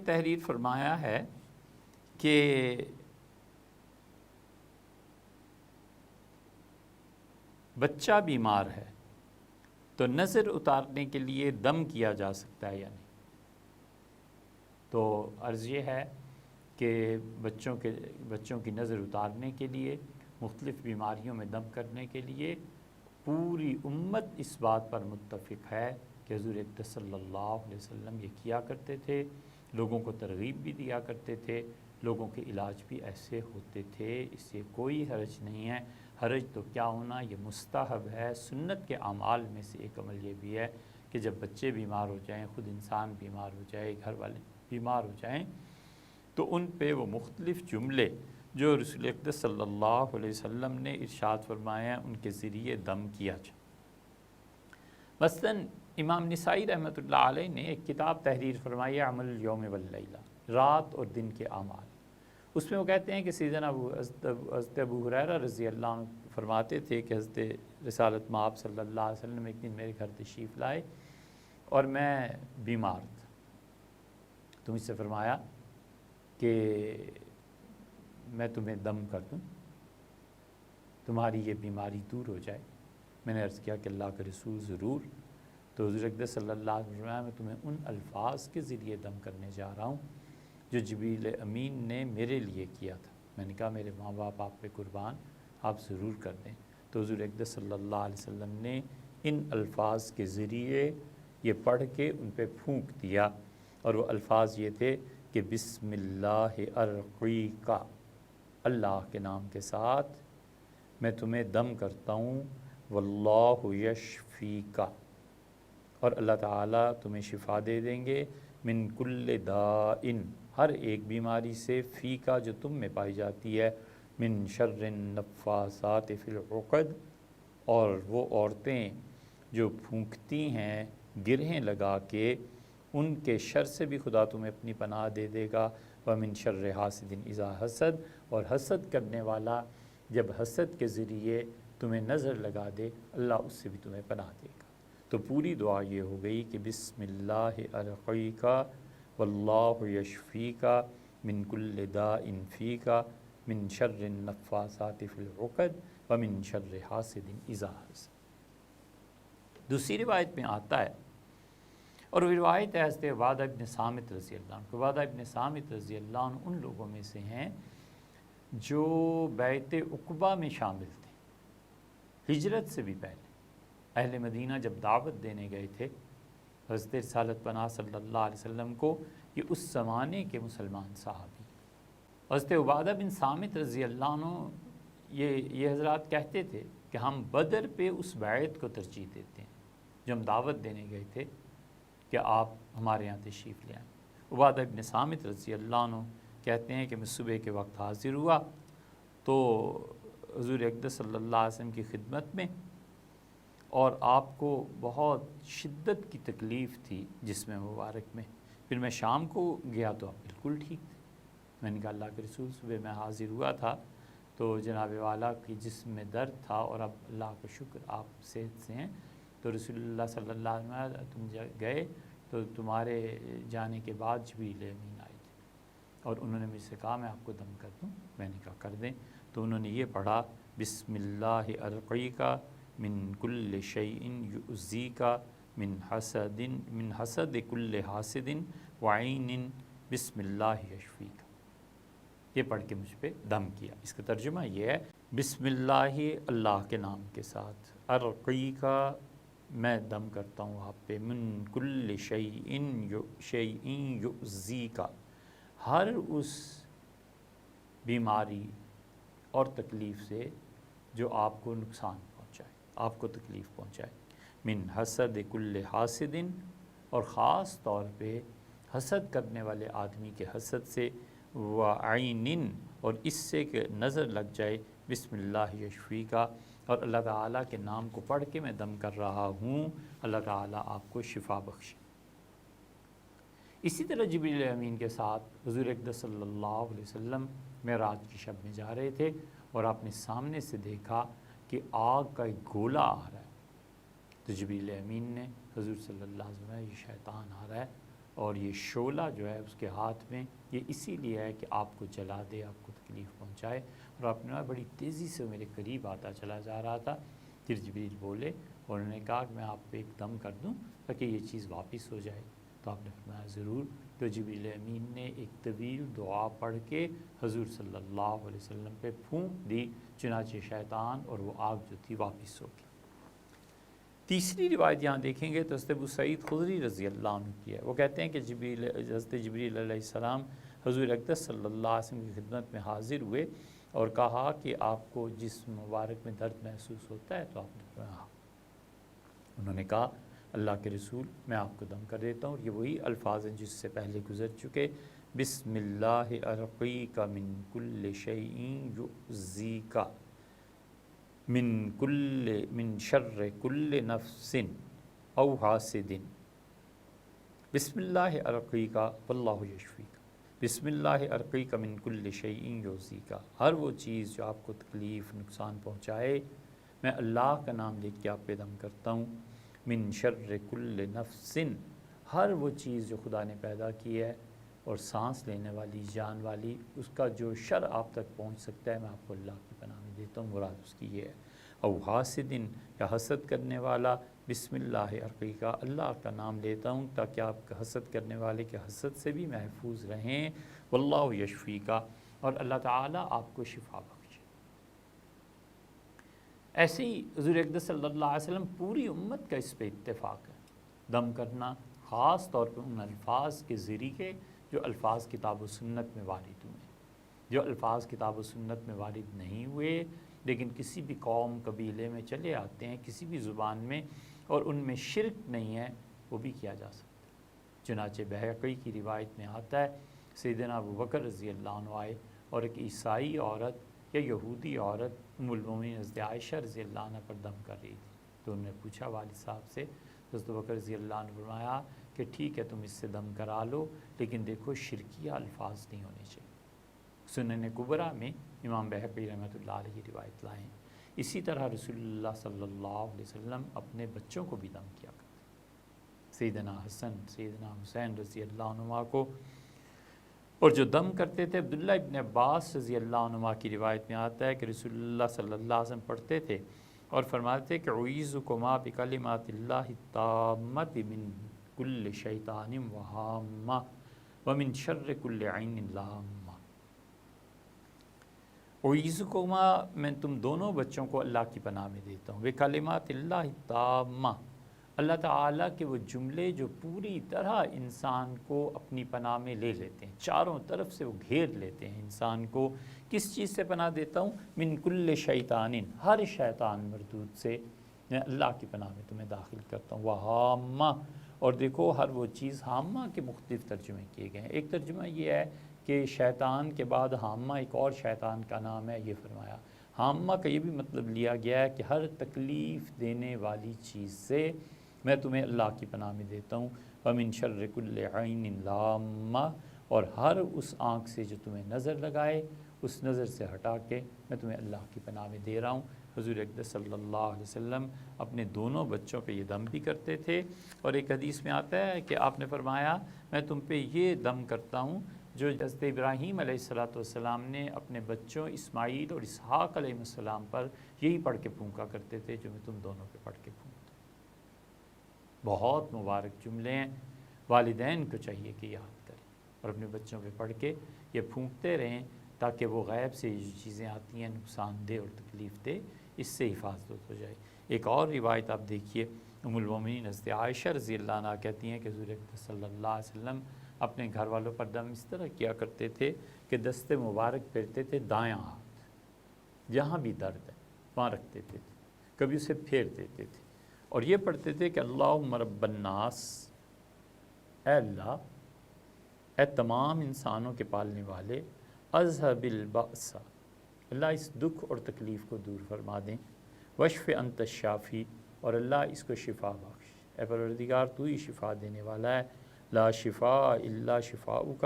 تحریر فرمایا ہے کہ بچہ بیمار ہے تو نظر اتارنے کے لیے دم کیا جا سکتا ہے یا نہیں؟ تو عرض یہ ہے کہ بچوں کی نظر اتارنے کے لیے، مختلف بیماریوں میں دم کرنے کے لیے پوری امت اس بات پر متفق ہے کہ حضور اقدس صلی اللہ علیہ وسلم یہ کیا کرتے تھے، لوگوں کو ترغیب بھی دیا کرتے تھے، لوگوں کے علاج بھی ایسے ہوتے تھے، اس سے کوئی حرج نہیں ہے۔ حرج تو کیا ہونا، یہ مستحب ہے۔ سنت کے اعمال میں سے ایک عمل یہ بھی ہے کہ جب بچے بیمار ہو جائیں، خود انسان بیمار ہو جائے، گھر والے بیمار ہو جائیں، تو ان پہ وہ مختلف جملے جو رسول اقدس صلی اللہ علیہ وسلم نے ارشاد فرمایا ان کے ذریعے دم کیا جائے۔ مثلاً امام نسائی رحمۃ اللہ علیہ نے ایک کتاب تحریر فرمائی ہے عمل الیوم واللیلہ، رات اور دن کے اعمال۔ اس میں وہ کہتے ہیں کہ سیدنا حضرت ابو ہریرہ رضی اللہ عنہ فرماتے تھے کہ حضرت رسالت مآب صلی اللہ علیہ وسلم ایک دن میرے گھر تشریف لائے اور میں بیمار تھا، تو مجھ سے فرمایا کہ میں تمہیں دم کر دوں، تمہاری یہ بیماری دور ہو جائے۔ میں نے عرض کیا کہ اللہ کے رسول ضرور۔ تو حضور اقدس صلی اللہ علیہ وسلم فرمایا میں تمہیں ان الفاظ کے ذریعے دم کرنے جا رہا ہوں جو جبریل امین نے میرے لیے کیا تھا۔ میں نے کہا میرے ماں باپ آپ پہ قربان، آپ ضرور کر دیں۔ تو حضور اقدس صلی اللہ علیہ وسلم نے ان الفاظ کے ذریعے یہ پڑھ کے ان پہ پھونک دیا، اور وہ الفاظ یہ تھے کہ بسم اللہ ارقیکا، اللہ کے نام کے ساتھ میں تمہیں دم کرتا ہوں، واللہ یشفیکا، اور اللہ تعالیٰ تمہیں شفا دے دیں گے، من کل دائن، ہر ایک بیماری سے، فیکا جو تم میں پائی جاتی ہے، من شر النفاثات فی العقد، اور وہ عورتیں جو پھونکتی ہیں گرہیں لگا کے، ان کے شر سے بھی خدا تمہیں اپنی پناہ دے دے گا، ومن شر حاسد اذا حسد، اور حسد کرنے والا جب حسد کے ذریعے تمہیں نظر لگا دے، اللہ اس سے بھی تمہیں پناہ دے گا۔ تو پوری دعا یہ ہو گئی کہ بسم اللہ ارقیکا واللہ یشفیکا من کل داء فیکا من شر النفاثات فی العقد ومن شر حاسد اذا حسد۔ دوسری روایت میں آتا ہے، اور وہ روایت ہے حضرت عبادہ ابن صامت رضی اللہ عنہ۔ عبادہ ابن صامت رضی اللہ عنہ ان لوگوں میں سے ہیں جو بیعت عقبہ میں شامل تھے، ہجرت سے بھی پہلے۔ اہل مدینہ جب دعوت دینے گئے تھے حضرت رسالت پناہ صلی اللہ علیہ وسلم کو، یہ اس زمانے کے مسلمان صحابی، حضرت عبادہ بن صامت رضی اللہ عنہ یہ حضرات کہتے تھے کہ ہم بدر پہ اس بیعت کو ترجیح دیتے ہیں جو ہم دعوت دینے گئے تھے کہ آپ ہمارے یہاں تشریف لے آئیں۔ عبادہ بن صامت رضی اللہ عنہ کہتے ہیں کہ میں صبح کے وقت حاضر ہوا تو حضور اقدس صلی اللہ علیہ وسلم کی خدمت میں، اور آپ کو بہت شدت کی تکلیف تھی جسم مبارک میں۔ پھر میں شام کو گیا تو آپ بالکل ٹھیک تھے۔ میں نے کہا اللہ کے رسول، صبح میں حاضر ہوا تھا تو جناب والا کی جسم میں درد تھا، اور اب اللہ کا شکر آپ صحت سے ہیں۔ تو رسول اللہ صلی اللہ علیہ وسلم تم گئے تو تمہارے جانے کے بعد جبریل امین آئے تھے، اور انہوں نے مجھ سے کہا میں آپ کو دم کر دوں۔ میں نے کہا کر دیں۔ تو انہوں نے یہ پڑھا بسم اللہ ارقیکا من کل شیء یؤذیکا من حسد کل حاسد وعین بسم اللہ یشفیکا، یہ پڑھ کے مجھ پہ دم کیا۔ اس کا ترجمہ یہ ہے بسم اللہ، اللہ کے نام کے ساتھ، ارقیکا، میں دم کرتا ہوں آپ پہ، من کل شیء یؤذیکا، ہر اس بیماری اور تکلیف سے جو آپ کو نقصان پہنچائے، آپ کو تکلیف پہنچائے، من حسد کل حاسد، اور خاص طور پہ حسد کرنے والے آدمی کے حسد سے، وعین، اور اس سے کہ نظر لگ جائے، بسم اللہ یشفیکا، اور اللہ تعالیٰ کے نام کو پڑھ کے میں دم کر رہا ہوں، اللہ تعالیٰ آپ کو شفا بخشے۔ اسی طرح جبریل امین کے ساتھ حضور اقدس صلی اللہ علیہ وسلم معراج کی شب میں جا رہے تھے، اور آپ نے سامنے سے دیکھا کہ آگ کا ایک گولا آ رہا ہے۔ تو جبریل امین نے حضور صلی اللہ علیہ وسلم، یہ شیطان آ رہا ہے، اور یہ شعلہ جو ہے اس کے ہاتھ میں یہ اسی لیے ہے کہ آپ کو جلا دے، آپ کو تکلیف پہنچائے۔ اور آپ نے بڑی تیزی سے میرے قریب آتا چلا جا رہا تھا۔ پھر جبریل بولے اور انہوں نے کہا کہ میں آپ پہ ایک دم کر دوں تاکہ یہ چیز واپس ہو جائے۔ تو آپ نے فرمایا ضرور۔ تو جبریل امین نے ایک طویل دعا پڑھ کے حضور صلی اللہ علیہ وسلم پہ پھونک دی، چنانچہ شیطان اور وہ آگ جو تھی واپس ہو گئی۔ تیسری روایت یہاں دیکھیں گے تو حضرت ابو سعید خدری رضی اللہ عنہ کی ہے۔ وہ کہتے ہیں کہ حضرت جبریل علیہ السلام حضور اقدس صلی اللہ علیہ وسلم کی خدمت میں حاضر ہوئے اور کہا کہ آپ کو جسم مبارک میں درد محسوس ہوتا ہے؟ تو آپ نے کہا، انہوں نے کہا اللہ کے رسول میں آپ کو دم کر دیتا ہوں۔ اور یہ وہی الفاظ ہیں جس سے پہلے گزر چکے، بسم اللہ ارقیک من کل شیء یؤذیک من شر کل نفس او حاسد، بسم اللہ ارقیک واللہ یشفیک، بسم اللہ ارقیک من کل شیء یؤذیک، ہر وہ چیز جو آپ کو تکلیف نقصان پہنچائے میں اللہ کا نام لے کے آپ پہ دم کرتا ہوں۔ من شر کل نفس، ہر وہ چیز جو خدا نے پیدا کی ہے اور سانس لینے والی جان والی، اس کا جو شر آپ تک پہنچ سکتا ہے میں آپ کو اللہ کی پناہ میں دیتا ہوں۔ مراد اس کی یہ ہے۔ او حاسد، یا حسد کرنے والا، بسم اللہ ارقیکا، اللہ کا نام لیتا ہوں تاکہ آپ حسد کرنے والے کے حسد سے بھی محفوظ رہیں۔ واللہ یشفیکا، اور اللہ تعالیٰ آپ کو شفا بخشے۔ ایسے ہی حضور اقدس صلی اللہ علیہ وسلم پوری امت کا اس پہ اتفاق ہے، دم کرنا خاص طور پہ ان الفاظ کے ذریعے جو الفاظ کتاب و سنت میں وارد ہوئے، جو الفاظ کتاب و سنت میں وارد نہیں ہوئے لیکن کسی بھی قوم قبیلے میں چلے آتے ہیں، کسی بھی زبان میں، اور ان میں شرک نہیں ہے، وہ بھی کیا جا سکتا ہے۔ چنانچہ بہقی کی روایت میں آتا ہے سیدنا ابو بکر رضی اللہ عنہ آئے اور ایک عیسائی عورت یا یہودی عورت ام المومنین حضرت عائشہ رضی اللہ عنہ پر دم کر رہی تھی۔ تو انہوں نے پوچھا والد صاحب سے، حضرت ابو بکر رضی اللہ عنہ نے فرمایا کہ ٹھیک ہے تم اس سے دم کرا لو، لیکن دیکھو شرکیہ الفاظ نہیں ہونے چاہیے۔ سنن کبریٰ میں امام بہقی رحمۃ اللہ علیہ کی روایت لائیں۔ اسی طرح رسول اللہ صلی اللہ علیہ وسلم اپنے بچوں کو بھی دم کیا کرتے، سیدنا حسن سیدنا حسین رضی اللہ عنہما کو، اور جو دم کرتے تھے عبداللہ ابن عباس رضی اللہ عنہما کی روایت میں آتا ہے کہ رسول اللہ صلی اللہ علیہ وسلم پڑھتے تھے اور فرماتے تھے کہ اعیذکما بکلمات اللہ التامۃ من کل شیطان وہامہ ومن شر کل عین لامہ۔ اعیذکما، میں تم دونوں بچوں کو اللہ کی پناہ میں دیتا ہوں، بکلمات اللہ التامہ، اللہ تعالیٰ کے وہ جملے جو پوری طرح انسان کو اپنی پناہ میں لے لیتے ہیں، چاروں طرف سے وہ گھیر لیتے ہیں انسان کو۔ کس چیز سے پناہ دیتا ہوں؟ من کل شیطان، ہر شیطان مردود سے میں اللہ کی پناہ میں تمہیں داخل کرتا ہوں۔ وہامہ، اور دیکھو ہر وہ چیز، حامہ کے مختلف ترجمے کیے گئے ہیں۔ ایک ترجمہ یہ ہے کہ شیطان کے بعد حامہ ایک اور شیطان کا نام ہے، یہ فرمایا۔ حامہ کا یہ بھی مطلب لیا گیا ہے کہ ہر تکلیف دینے والی چیز سے میں تمہیں اللہ کی پناہ میں دیتا ہوں۔ وَمِن شَرِّ كُلِّ عَيْنٍ لَامَّةٍ، اور ہر اس آنکھ سے جو تمہیں نظر لگائے، اس نظر سے ہٹا کے میں تمہیں اللہ کی پناہ میں دے رہا ہوں۔ حضور اقدس صلی اللہ علیہ وسلم اپنے دونوں بچوں پہ یہ دم بھی کرتے تھے، اور ایک حدیث میں آتا ہے کہ آپ نے فرمایا میں تم پہ یہ دم کرتا ہوں جو حضرت ابراہیم علیہ السلام نے اپنے بچوں اسماعیل اور اسحاق علیہ السلام پر یہی پڑھ کے پھونکا کرتے تھے جو میں تم دونوں پہ پڑھ کے پھونکتا ہوں۔ بہت مبارک جملے ہیں، والدین کو چاہیے کہ یاد کریں اور اپنے بچوں پہ پڑھ کے یہ پھونکتے رہیں تاکہ وہ غیب سے جو چیزیں آتی ہیں نقصان دہ اور تکلیف دہ، اس سے حفاظت ہو جائے۔ ایک اور روایت آپ دیکھیے، ام المومنین حضرت عائشہ رضی اللہ عنہ کہتی ہیں کہ حضور اقدس صلی اللہ علیہ وسلم اپنے گھر والوں پر دم اس طرح کیا کرتے تھے کہ دست مبارک پھیرتے تھے دایاں ہاتھ، جہاں بھی درد ہے وہاں رکھ دیتے تھے، کبھی اسے پھیر دیتے تھے، اور یہ پڑھتے تھے کہ اللہم رب الناس، اے اللہ، اے تمام انسانوں کے پالنے والے، اذھب البأس، اللہ اس دکھ اور تکلیف کو دور فرما دیں، وشف انت الشافی، اور اللہ اس کو شفا بخش، اے پروردگار تو ہی شفا دینے والا ہے، لا شفاء الا شفاؤک،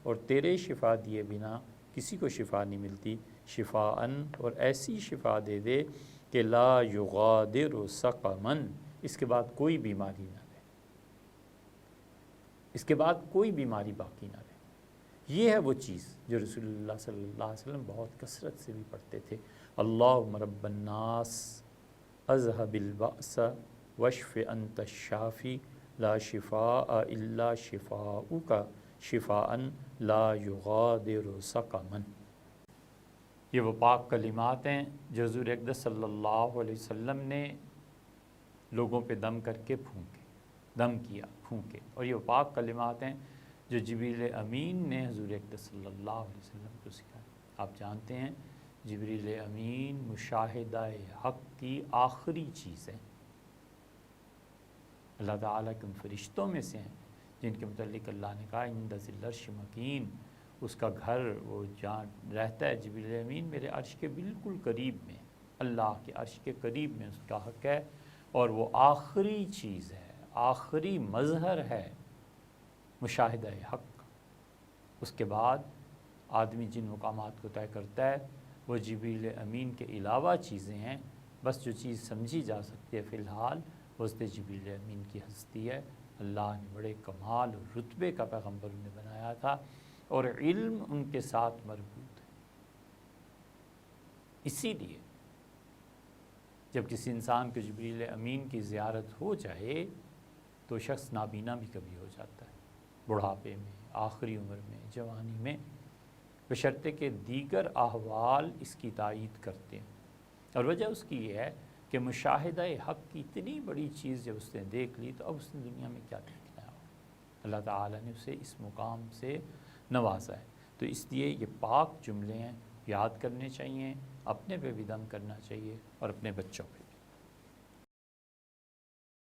اور تیرے شفا دیے بنا کسی کو شفا نہیں ملتی، شفاءن، اور ایسی شفا دے دے کہ لا یغادر سقما، اس کے بعد کوئی بیماری نہ رہے، اس کے بعد کوئی بیماری باقی نہ رہے۔ یہ ہے وہ چیز جو رسول اللہ صلی اللہ علیہ وسلم بہت کثرت سے بھی پڑھتے تھے، اللہم رب الناس اذهب البأس واشف انت الشافی لا شفاء الا شفاؤک شفاء لا یغادر سقما۔ یہ وہ پاک کلمات ہیں جو حضور اقدس صلی اللہ علیہ وسلم نے لوگوں پہ دم کر کے دم کیا پھونکے، اور یہ وہ پاک کلمات ہیں جو جبریل امین نے حضور اقدس صلی اللہ علیہ وسلم کو سکھائے۔ آپ جانتے ہیں جبریل امین مشاہدہ حق کی آخری چیز ہے، اللہ تعالیٰ کے ان فرشتوں میں سے ہیں جن کے متعلق اللہ نے کہا عند ذی العرش مکین، اس کا گھر وہ جہاں رہتا ہے جبریل امین میرے عرش کے بالکل قریب میں، اللہ کے عرش کے قریب میں اس کا حق ہے، اور وہ آخری چیز ہے، آخری مظہر ہے مشاہدہ حق کا۔ اس کے بعد آدمی جن مقامات کو طے کرتا ہے وہ جبریل امین کے علاوہ چیزیں ہیں، بس جو چیز سمجھی جا سکتی ہے فی الحال وہ حضرت جبریل امین کی ہستی ہے۔ اللہ نے بڑے کمال اور رتبے کا پیغمبر انہیں بنایا تھا، اور علم ان کے ساتھ مربوط ہے۔ اسی لیے جب کسی انسان کو جبریل امین کی زیارت ہو جائے تو شخص نابینا بھی کبھی ہو جاتا ہے، بڑھاپے میں، آخری عمر میں، جوانی میں، بشرطے کہ دیگر احوال اس کی تائید کرتے ہیں۔ اور وجہ اس کی یہ ہے کہ مشاہدہ حق کی اتنی بڑی چیز جب اس نے دیکھ لی تو اب اس نے دنیا میں کیا دیکھنا ہے؟ اللہ تعالیٰ نے اسے اس مقام سے نوازا ہے۔ تو اس لیے یہ پاک جملے ہیں، یاد کرنے چاہیے، اپنے پہ بھی دم کرنا چاہیے اور اپنے بچوں پہ۔